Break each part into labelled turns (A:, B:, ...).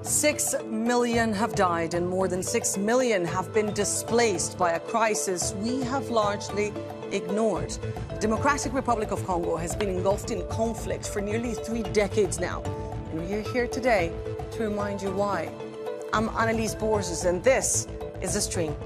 A: 6 million have died and more than 6 million have been displaced by a crisis we have largely ignored. The Democratic Republic of Congo has been engulfed in conflict for nearly 3 decades now. And we're here today to remind you why. I'm Annalise Borges, and this is The Stream.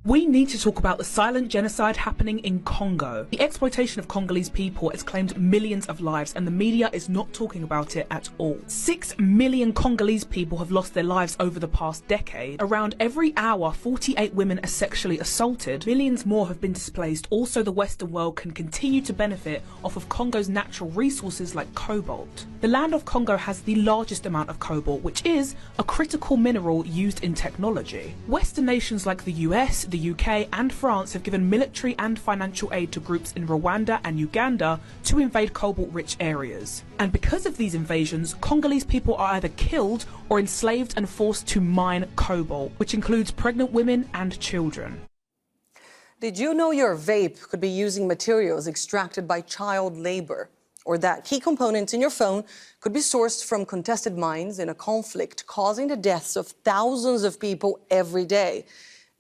B: We need to talk about the silent genocide happening in Congo. The exploitation of Congolese people has claimed millions of lives, and the media is not talking about it at all. 6 million Congolese people have lost their lives over the past decade. Around every hour, 48 women are sexually assaulted. Millions more have been displaced. Also, the Western world can continue to benefit off of Congo's natural resources like cobalt. The land of Congo has the largest amount of cobalt, which is a critical mineral used in technology. Western nations like the US, the UK and France have given military and financial aid to groups in Rwanda and Uganda to invade cobalt-rich areas. And because of these invasions, Congolese people are either killed or enslaved and forced to mine cobalt, which includes pregnant women and children.
A: Did you know your vape could be using materials extracted by child labor? Or that key components in your phone could be sourced from contested mines in a conflict causing the deaths of thousands of people every day?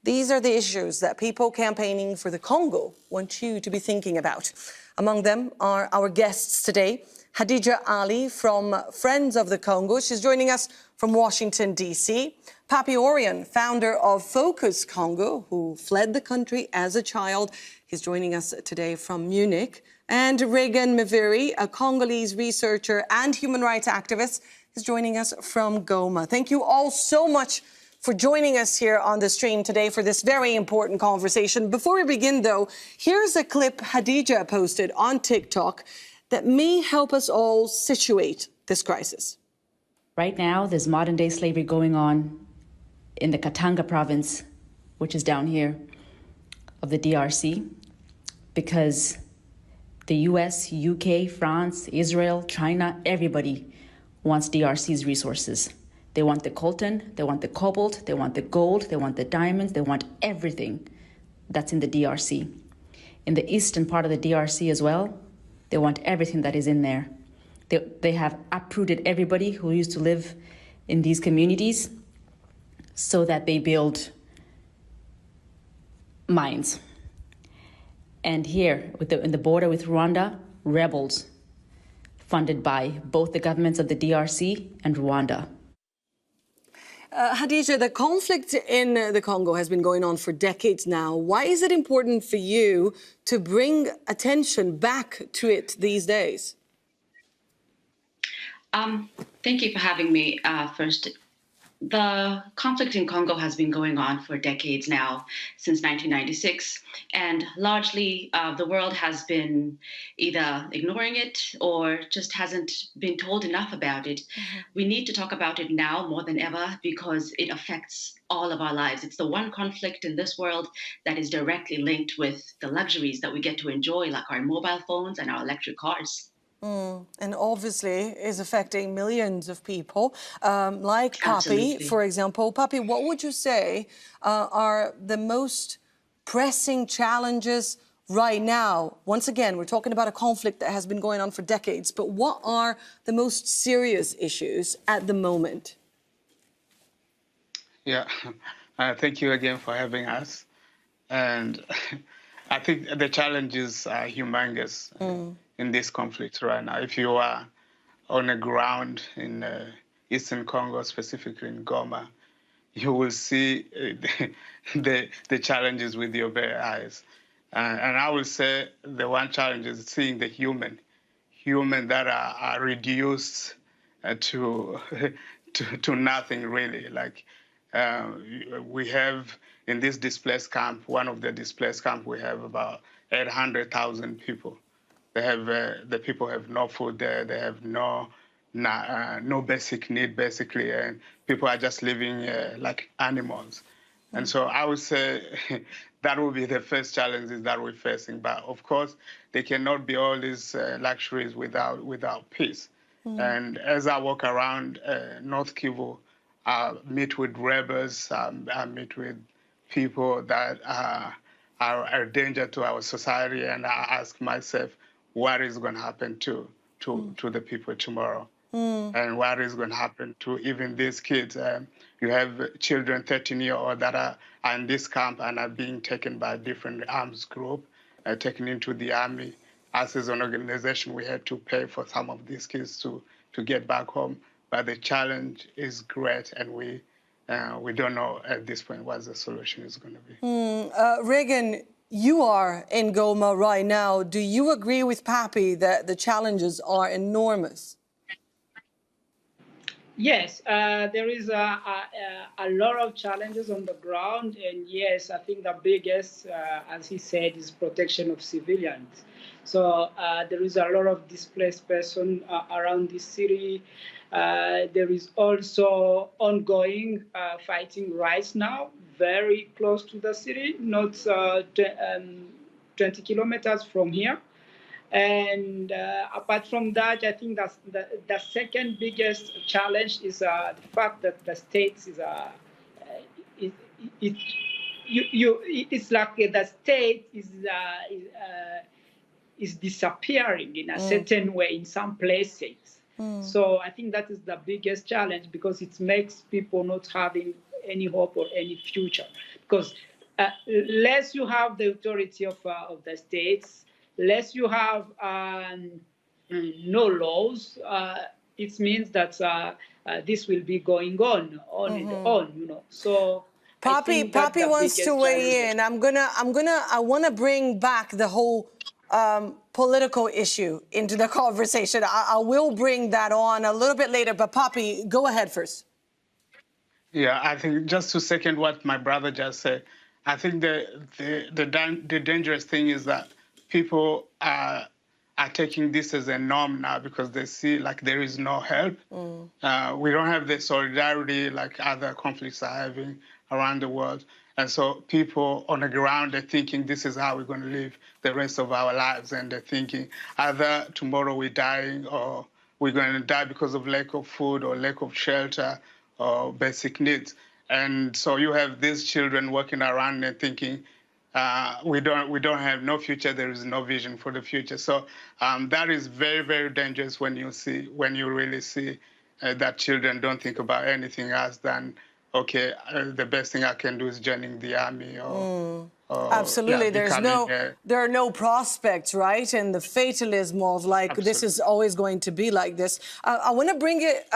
A: These are the issues that people campaigning for the Congo want you to be thinking about. Among them are our guests today, Hadija Ali from Friends of the Congo. She's joining us from Washington, D.C. Papi Orion, founder of Focus Congo, who fled the country as a child. He's joining us today from Munich. And Regan Mviri, a Congolese researcher and human rights activist, is joining us from Goma. Thank you all so much for joining us here on the stream today for this very important conversation. Before we begin, though, here's a clip Hadija posted on TikTok that may help us all situate this crisis.
C: Right now, there's modern-day slavery going on in the Katanga province, which is down here, of the DRC, because the US, UK, France, Israel, China, everybody wants DRC's resources. They want the coltan, they want the cobalt, they want the gold, they want the diamonds, they want everything that's in the DRC. In the eastern part of the DRC as well, they want everything that is in there. They have uprooted everybody who used to live in these communities so that they build mines. And here, in the border with Rwanda, rebels funded by both the governments of the DRC and Rwanda.
A: Hadija, the conflict in the Congo has been going on for decades now. Why is it important for you to bring attention back to it these days?
D: Thank you for having me first. The conflict in Congo has been going on for decades now, since 1996, and largely the world has been either ignoring it or just hasn't been told enough about it. Mm-hmm. We need to talk about it now more than ever because it affects all of our lives. It's the one conflict in this world that is directly linked with the luxuries that we get to enjoy, like our mobile phones and our electric cars.
A: And obviously is affecting millions of people, like Papi, for example. Papi, what would you say are the most pressing challenges right now? Once again, we're talking about a conflict that has been going on for decades, but what are the most serious issues at the moment?
E: Yeah, thank you again for having us. And I think the challenges are humongous in this conflict right now. If you are on the ground in Eastern Congo, specifically in Goma, you will see the challenges with your bare eyes. And I will say the one challenge is seeing the human that are reduced to nothing really. Like we have in this displaced camp, one of the displaced camp, we have about 800,000 people. They have the people have no food there. They have no basic need basically, and people are just living like animals. And so I would say that will be the first challenges that we're facing. But of course, they cannot be all these luxuries without peace. And as I walk around North Kivu, I meet with rebels. I meet with people that are a danger to our society, and I ask myself, what is going to happen to the people tomorrow. And what is going to happen to even these kids. You have children, 13-year-old, that are in this camp and are being taken by different arms group, taken into the army. Us as an organization, we had to pay for some of these kids to get back home. But the challenge is great, and we don't know at this point what the solution is going to be.
A: Reagan, you are in Goma right now. Do you agree with Papi that the challenges are enormous?
F: Yes, there is a lot of challenges on the ground, and yes, I think the biggest, as he said, is protection of civilians. So there is a lot of displaced person around the city. There is also ongoing fighting right now, very close to the city, not 20 kilometers from here. And apart from that, I think that's the second biggest challenge is the fact that the states it's like the state is disappearing in a certain way in some places. So I think that is the biggest challenge, because it makes people not having any hope or any future. Because less you have the authority of the states, less you have no laws, it means that this will be going on and on, you know. So
A: Papi wants to weigh in. I want to bring back the whole political issue into the conversation. I will bring that on a little bit later, but Papi, go ahead first.
E: Yeah, I think just to second what my brother just said, I think the dangerous thing is that people are taking this as a norm now, because they see like there is no help. We don't have the solidarity like other conflicts are having around the world. And so people on the ground are thinking this is how we're going to live the rest of our lives. And they're thinking either tomorrow we're dying, or we're going to die because of lack of food or lack of shelter or basic needs. And so you have these children walking around and thinking, we don't have no future. There is no vision for the future. So that is very, very dangerous when you really see that children don't think about anything else than, okay, the best thing I can do is joining the army or
A: absolutely.
E: Yeah,
A: there are no prospects, right? And the fatalism of like, absolutely, this is always going to be like this. I want to bring it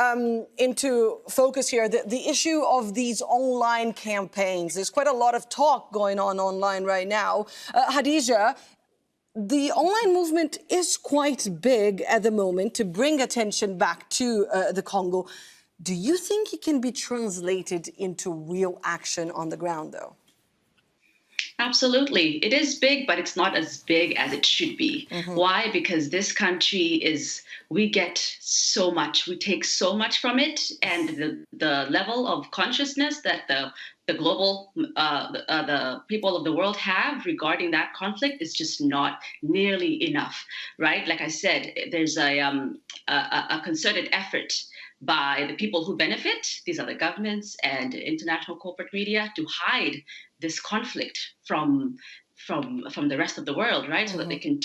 A: into focus here, the issue of these online campaigns. There's quite a lot of talk going on online right now. Hadija, the online movement is quite big at the moment to bring attention back to the Congo. Do you think it can be translated into real action on the ground, though?
D: Absolutely. It is big, but it's not as big as it should be. Why? Because this country we get so much, we take so much from it, and the level of consciousness that the global, the people of the world have regarding that conflict is just not nearly enough, right? Like I said, there's a concerted effort by the people who benefit, these are the governments and international corporate media, to hide this conflict from the rest of the world, right? So that they can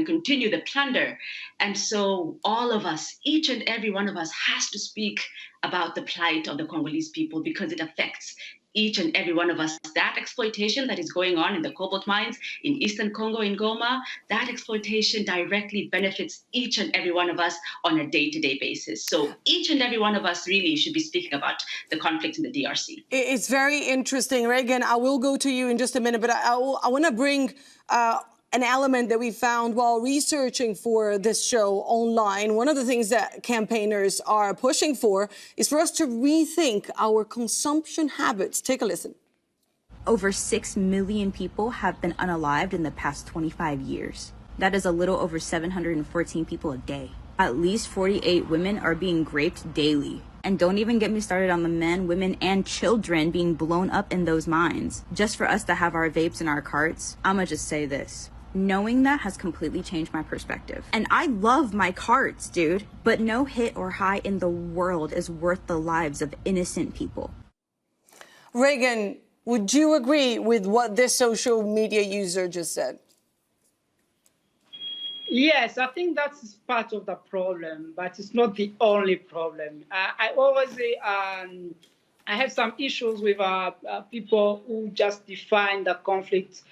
D: continue the plunder. And so all of us, each and every one of us, has to speak about the plight of the Congolese people, because it affects each and every one of us. That exploitation that is going on in the cobalt mines in Eastern Congo, in Goma, that exploitation directly benefits each and every one of us on a day-to-day basis. So each and every one of us really should be speaking about the conflict in the DRC.
A: It's very interesting. Reagan, I will go to you in just a minute, but I want to bring an element that we found while researching for this show online. One of the things that campaigners are pushing for is for us to rethink our consumption habits. Take a listen.
G: Over 6 million people have been unalived in the past 25 years. That is a little over 714 people a day. At least 48 women are being raped daily. And don't even get me started on the men, women, and children being blown up in those mines. Just for us to have our vapes in our carts, I'ma just say this. Knowing that has completely changed my perspective. And I love my carts, dude. But no hit or high in the world is worth the lives of innocent people.
A: Reagan, would you agree with what this social media user just said?
F: Yes, I think that's part of the problem, but it's not the only problem. I always say I have some issues with people who just define the conflict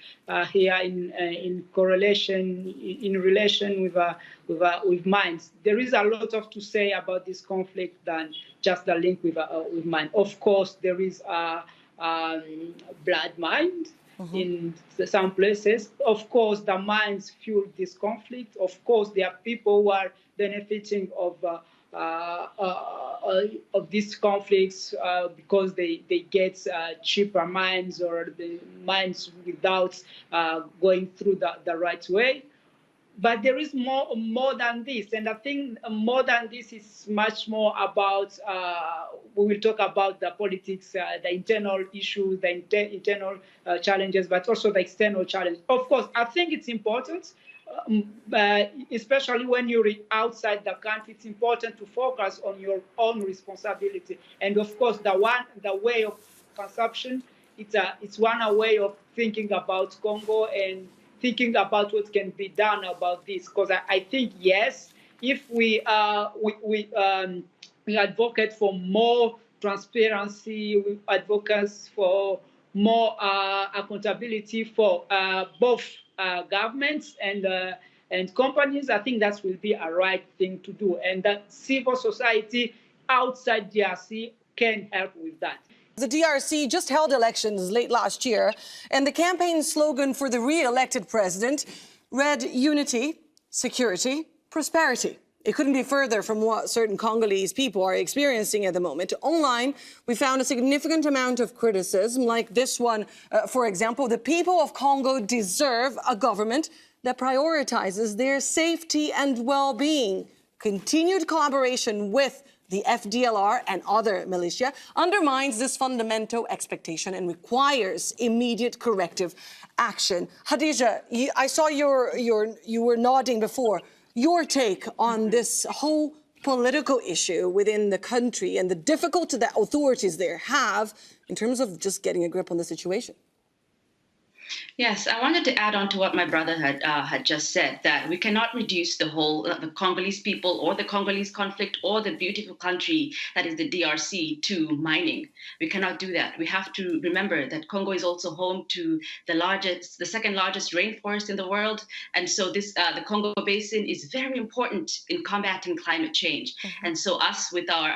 F: here in correlation, in relation with minds. There is a lot of to say about this conflict than just the link with mind. Of course, there is blood mind in some places. Of course, the mines fuel this conflict. Of course, there are people who are benefiting of these conflicts because they get cheaper mines or the mines without going through the right way. But there is more than this, and I think more than this is much more about. We will talk about the politics, the internal issues, the internal challenges, but also the external challenge. Of course, I think it's important, especially when you're outside the country. It's important to focus on your own responsibility, and of course, the way of consumption. It's one way of thinking about Congo and thinking about what can be done about this, because I think yes, if we advocate for more transparency, we advocate for more accountability for both governments and companies. I think that will be a right thing to do, and that civil society outside DRC can help with that.
A: The DRC just held elections late last year, and the campaign slogan for the re-elected president read unity, security, prosperity. It couldn't be further from what certain Congolese people are experiencing at the moment. Online, we found a significant amount of criticism, like this one. For example, the people of Congo deserve a government that prioritizes their safety and well-being. Continued collaboration with the FDLR and other militia undermines this fundamental expectation and requires immediate corrective action. Hadija, I saw you were nodding before. Your take on this whole political issue within the country and the difficulty that authorities there have in terms of just getting a grip on the situation.
D: Yes, I wanted to add on to what my brother had just said, that we cannot reduce the whole the Congolese people or the Congolese conflict or the beautiful country that is the DRC to mining. We cannot do that. We have to remember that Congo is also home to the second largest rainforest in the world, and so this the Congo Basin is very important in combating climate change. And so us with our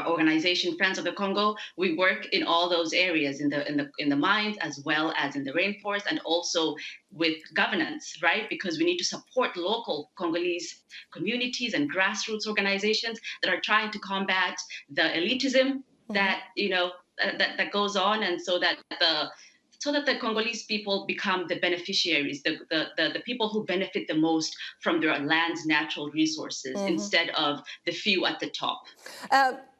D: organization, Friends of the Congo, we work in all those areas, in the mines as well as in the rainforest, and also with governance, right? Because we need to support local Congolese communities and grassroots organizations that are trying to combat the elitism that that goes on, and so that the Congolese people become the beneficiaries, the people who benefit the most from their land's natural resources instead of the few at the top.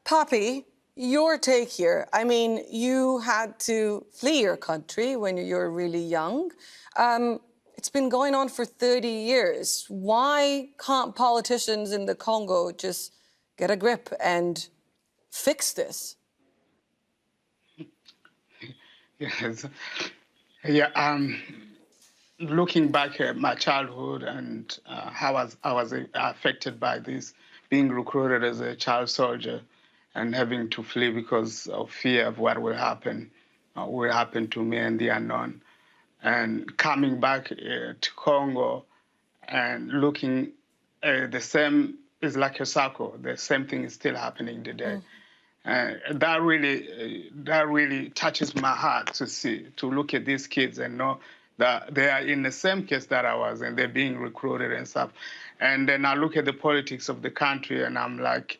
A: Poppy, your take here. I mean, you had to flee your country when you were really young. It's been going on for 30 years. Why can't politicians in the Congo just get a grip and fix this?
E: Yes. Yeah. Looking back at my childhood and how I was affected by this, being recruited as a child soldier and having to flee because of fear of what will happen to me and the unknown. And coming back to Congo and looking the same is like a circle. The same thing is still happening today. That really touches my heart to look at these kids and know that they are in the same case that I was, and they're being recruited and stuff. And then I look at the politics of the country, and I'm like,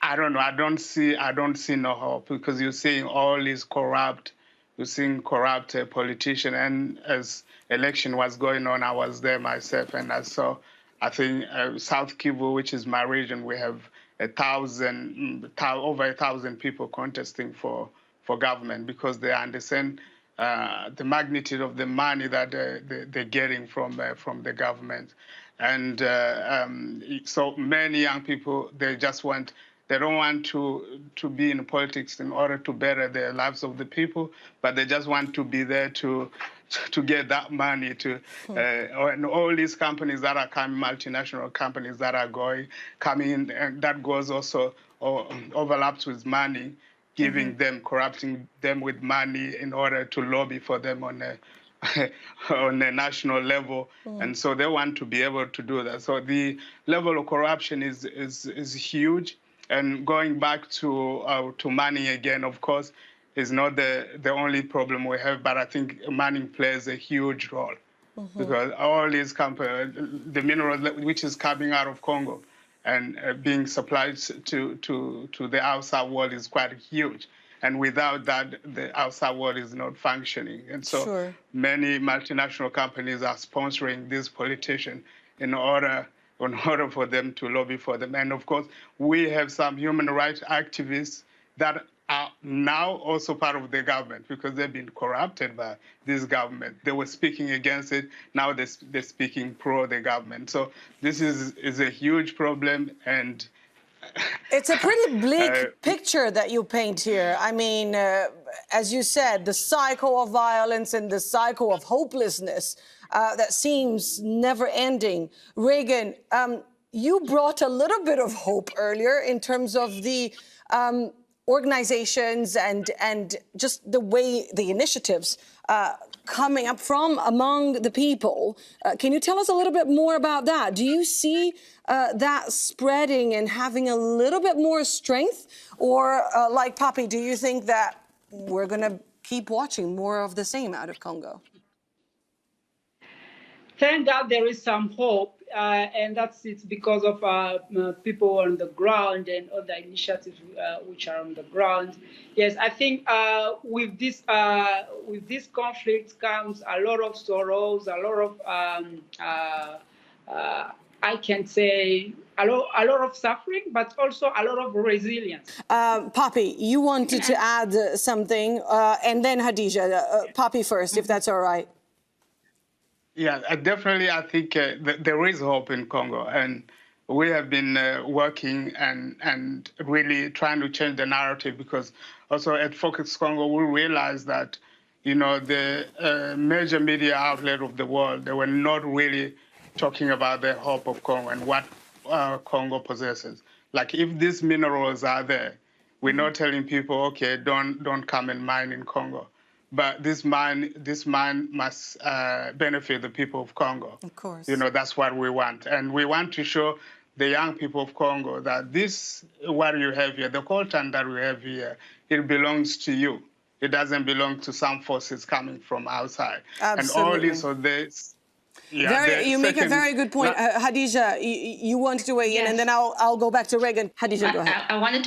E: I don't know. I don't see no hope, because you're seeing all these corrupt. You're seeing corrupt politicians. And as election was going on, I was there myself, and I saw. I think South Kivu, which is my region, we have over 1,000 people contesting for government, because they understand the magnitude of the money that they're getting from the government. And so many young people, they don't want to be in politics in order to better the lives of the people, but they just want to be there to to get that money to, and all these companies that are coming, multinational companies that are coming in, and that goes also overlaps with money, giving them, corrupting them with money in order to lobby for them on a on a national level, and so they want to be able to do that. So the level of corruption is huge. And going back to money again, of course, is not the only problem we have, but I think money plays a huge role because all these companies, the minerals which is coming out of Congo and being supplied to the outside world is quite huge. And without that, the outside world is not functioning. And so many multinational companies are sponsoring these politicians in order for them to lobby for them. And of course, we have some human rights activists that are now also part of the government because they've been corrupted by this government. They were speaking against it. Now they're speaking pro the government. So this is a huge problem, and
A: it's a pretty bleak picture that you paint here. I mean, as you said, the cycle of violence and the cycle of hopelessness that seems never ending. Reagan, you brought a little bit of hope earlier in terms of the organizations and just the way the initiatives coming up from among the people. Can you tell us a little bit more about that? Do you see that spreading and having a little bit more strength? Or like Papi, do you think that we're going to keep watching more of the same out of Congo?
F: Thank God there is some hope, and it's because of people on the ground and other initiatives which are on the ground. Yes, I think with this conflict comes a lot of sorrows, a lot of I can say a lot of suffering, but also a lot of resilience.
A: Papi, you wanted to add something, and then Hadija. Papi first, if that's all right.
E: Yeah, definitely. I think there is hope in Congo, and we have been working and really trying to change the narrative, because also at Focus Congo, we realized that, you know, the major media outlet of the world, they were not really talking about the hope of Congo and what Congo possesses. Like, if these minerals are there, we're not telling people, okay, don't come and mine in Congo. But this mine must benefit the people of Congo.
A: Of course.
E: You know, that's what we want. And we want to show the young people of Congo that this, what you have here, the coltan that we have here, it belongs to you. It doesn't belong to some forces coming from outside.
A: Absolutely.
E: And all this or this. Yeah,
A: you make a very good point. Hadija, you wanted to weigh in, and then I'll go back to Reagan. Hadija, go ahead.
D: I wanted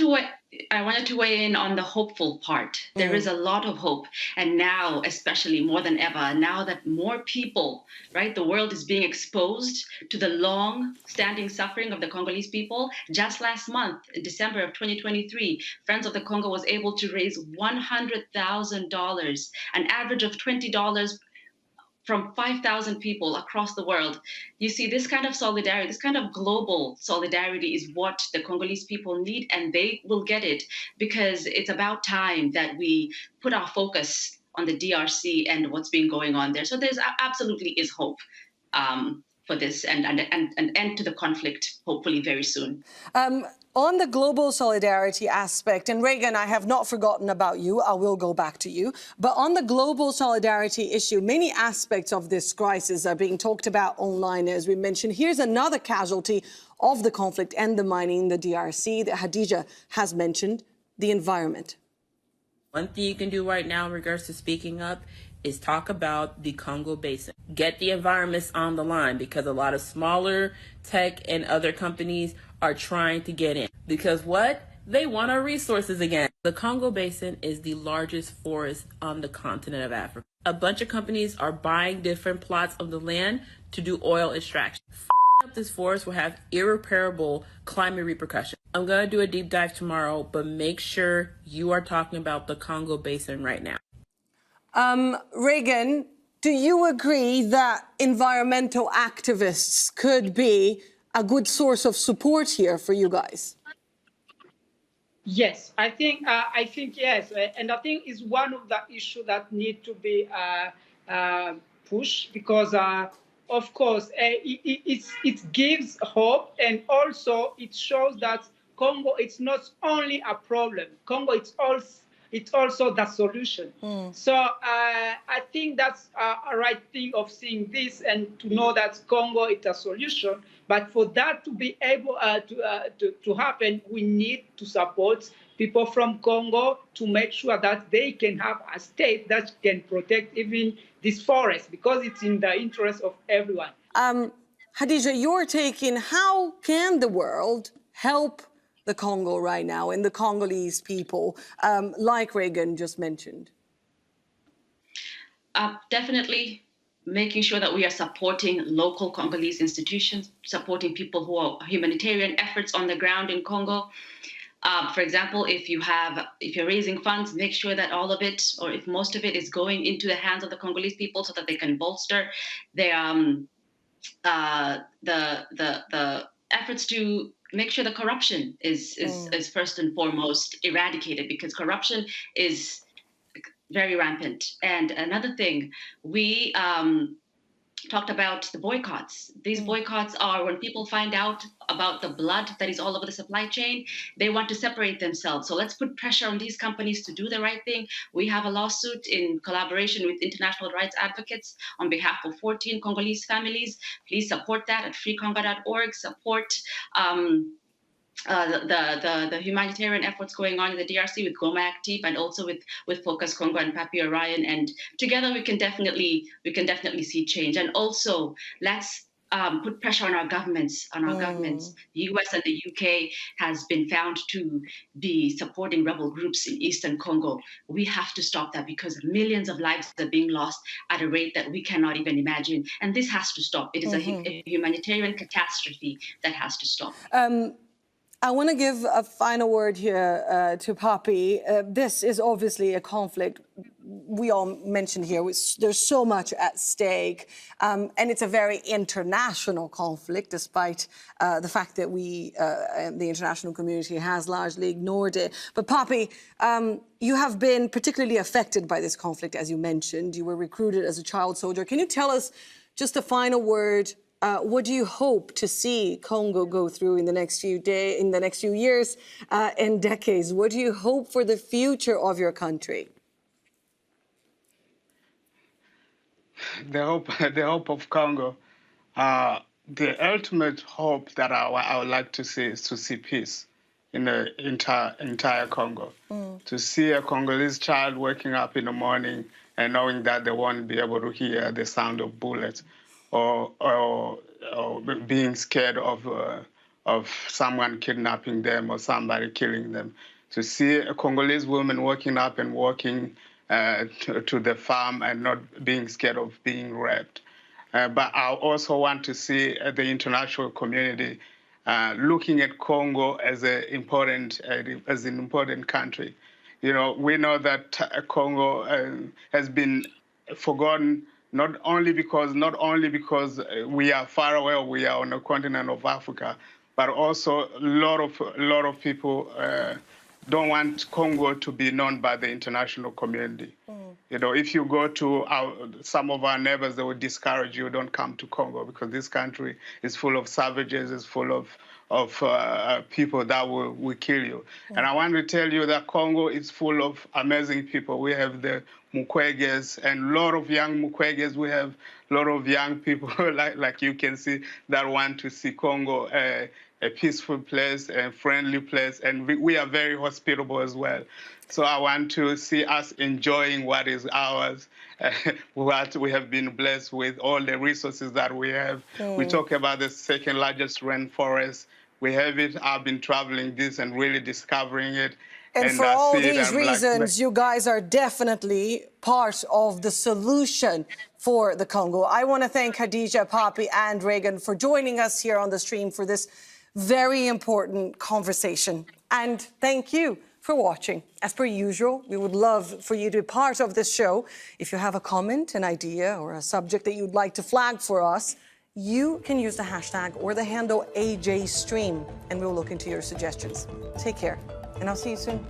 D: to weigh in on the hopeful part. There is a lot of hope. And now, especially more than ever, now that more people, right, the world is being exposed to the long-standing suffering of the Congolese people. Just last month, in December of 2023, Friends of the Congo was able to raise $100,000, an average of $20 from 5,000 people across the world. You see, this kind of solidarity, this kind of global solidarity is what the Congolese people need, and they will get it, because it's about time that we put our focus on the DRC and what's been going on there. So there's absolutely is hope for this and an end to the conflict, hopefully very soon.
A: On the global solidarity aspect, and Reagan, I have not forgotten about you. I will go back to you. But on the global solidarity issue, many aspects of this crisis are being talked about online, as we mentioned. Here's another casualty of the conflict and the mining in the DRC that Hadija has mentioned, the environment.
H: One thing you can do right now in regards to speaking up is talk about the Congo Basin. Get the environments on the line, because a lot of smaller tech and other companies are trying to get in. Because what? They want our resources again. The Congo Basin is the largest forest on the continent of Africa. A bunch of companies are buying different plots of the land to do oil extraction. Up this forest will have irreparable climate repercussions. I'm going to do a deep dive tomorrow, but make sure you are talking about the Congo Basin right now.
A: Reagan, do you agree that environmental activists could be a good source of support here for you guys?
F: Yes, I think yes, and I think it's one of the issues that need to be push, because of course it gives hope, and also it shows that Congo, it's not only a problem. Congo, it's also the solution. So I think that's a right thing of seeing this and to know that Congo is a solution. But for that to be able to happen, we need to support people from Congo to make sure that they can have a state that can protect even this forest, because it's in the interest of everyone.
A: Khadija, your take in how can the world help the Congo right now and the Congolese people, like Reagan just mentioned?
D: Definitely making sure that we are supporting local Congolese institutions, supporting people who are humanitarian efforts on the ground in Congo. For example, if you're raising funds, make sure that all of it, or if most of it, is going into the hands of the Congolese people so that they can bolster their the efforts to make sure the corruption is first and foremost eradicated, because corruption is very rampant. And another thing, we talked about the boycotts. These boycotts are when people find out about the blood that is all over the supply chain, they want to separate themselves. So let's put pressure on these companies to do the right thing. We have a lawsuit in collaboration with international rights advocates on behalf of 14 Congolese families. Please support that at freecongo.org. Support the humanitarian efforts going on in the DRC with Goma Active, and also with Focus Congo and Papi Orion, and together we can definitely see change. And also let's put pressure on our governments. The US and the UK has been found to be supporting rebel groups in Eastern Congo. We have to stop that, because millions of lives are being lost at a rate that we cannot even imagine, and this has to stop. It is a humanitarian catastrophe that has to stop.
A: I want to give a final word here to Papi. This is obviously a conflict we all mentioned here. There's so much at stake, and it's a very international conflict, despite the fact that the international community has largely ignored it. But Papi, you have been particularly affected by this conflict, as you mentioned. You were recruited as a child soldier. Can you tell us just a final word? What do you hope to see Congo go through in the next few years and decades? What do you hope for the future of your country?
E: The hope of Congo. The ultimate hope that I would like to see is to see peace in the entire Congo. To see a Congolese child waking up in the morning and knowing that they won't be able to hear the sound of bullets, or being scared of someone kidnapping them or somebody killing them. To see a Congolese woman waking up and walking to the farm and not being scared of being raped. But I also want to see the international community looking at Congo as an important country. You know, we know that Congo has been forgotten not only because we are far away, or we are on the continent of Africa, but also a lot of people don't want Congo to be known by the international community. You know, if you go to some of our neighbors, they will discourage you, don't come to Congo, because this country is full of savages, is full of people that will kill you. And I want to tell you that Congo is full of amazing people. We have the Mukweges, and a lot of young Mukweges. We have a lot of young people, like you can see, that want to see Congo a peaceful place, a friendly place, and we are very hospitable as well. So I want to see us enjoying what is ours, what we have been blessed with, all the resources that we have. We talk about the second largest rainforest. We have it. I've been traveling this and really discovering it.
A: And for all these reasons, you guys are definitely part of the solution for the Congo. I want to thank Khadija, Papi, and Reagan for joining us here on the stream for this very important conversation. And thank you for watching. As per usual, we would love for you to be part of this show. If you have a comment, an idea, or a subject that you'd like to flag for us, you can use the hashtag or the handle AJStream, and we'll look into your suggestions. Take care, and I'll see you soon.